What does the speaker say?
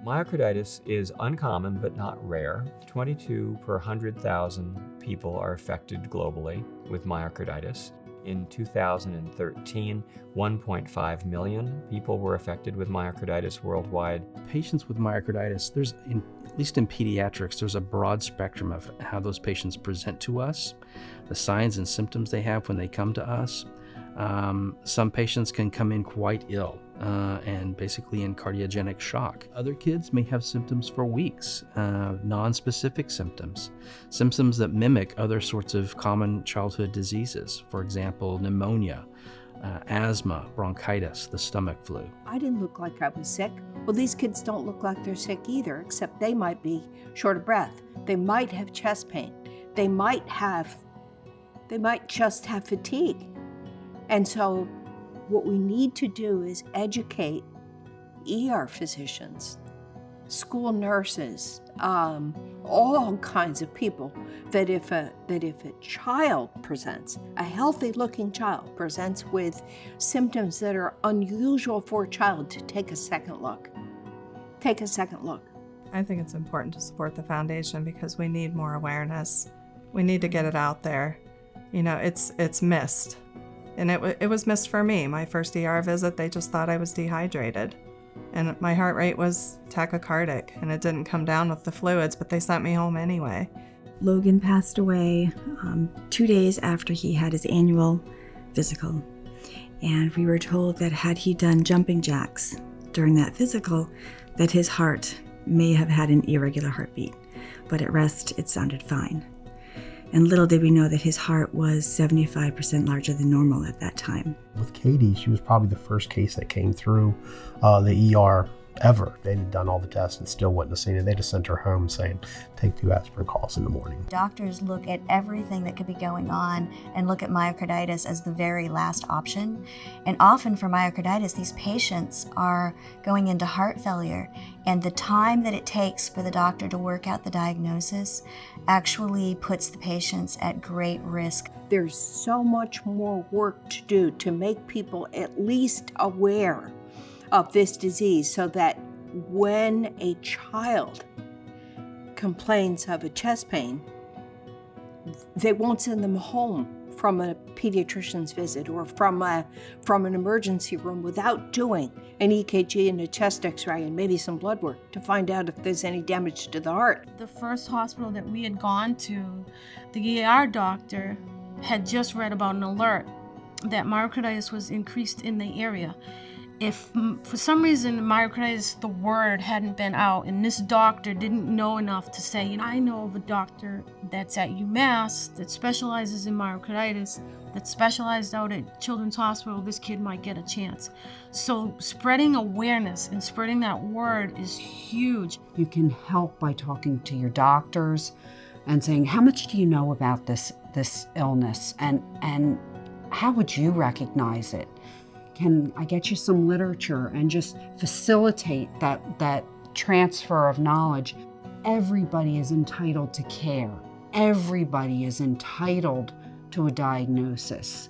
Myocarditis is uncommon but not rare. 22 per 100,000 people are affected globally with myocarditis. In 2013, 1.5 million people were affected with myocarditis worldwide. Patients with myocarditis, at least in pediatrics, there's a broad spectrum of how those patients present to us, the signs and symptoms they have when they come to us. Some patients can come in quite ill and basically in cardiogenic shock. Other kids may have symptoms for weeks, non-specific symptoms that mimic other sorts of common childhood diseases. For example, pneumonia, asthma, bronchitis, the stomach flu. I didn't look like I was sick. Well, these kids don't look like they're sick either, except they might be short of breath. They might have chest pain. They might just have fatigue. And so what we need to do is educate ER physicians, school nurses, all kinds of people that if a child presents, a healthy looking child presents with symptoms that are unusual for a child, to take a second look. Take a second look. I think it's important to support the foundation because we need more awareness. We need to get it out there. You know, it's missed. And it was missed for me. My first ER visit, they just thought I was dehydrated. And my heart rate was tachycardic, and it didn't come down with the fluids, but they sent me home anyway. Logan passed away 2 days after he had his annual physical. And we were told that had he done jumping jacks during that physical, that his heart may have had an irregular heartbeat. But at rest, it sounded fine. And little did we know that his heart was 75% larger than normal at that time. With Katie, she was probably the first case that came through the ER ever. They had done all the tests and still wouldn't have seen it. They just sent her home saying, take 2 aspirin calls in the morning. Doctors look at everything that could be going on and look at myocarditis as the very last option. And often for myocarditis, these patients are going into heart failure, and the time that it takes for the doctor to work out the diagnosis actually puts the patients at great risk. There's so much more work to do to make people at least aware of this disease, so that when a child complains of a chest pain, they won't send them home from a pediatrician's visit or from an emergency room without doing an EKG and a chest x-ray and maybe some blood work to find out if there's any damage to the heart. The first hospital that we had gone to, the ER doctor had just read about an alert that myocarditis was increased in the area. If for some reason myocarditis, the word hadn't been out, and this doctor didn't know enough to say, you know, I know of a doctor that's at UMass that specializes in myocarditis, that specialized out at Children's Hospital, this kid might get a chance. So spreading awareness and spreading that word is huge. You can help by talking to your doctors and saying, how much do you know about this illness, and how would you recognize it? Can I get you some literature and just facilitate that transfer of knowledge? Everybody is entitled to care. Everybody is entitled to a diagnosis.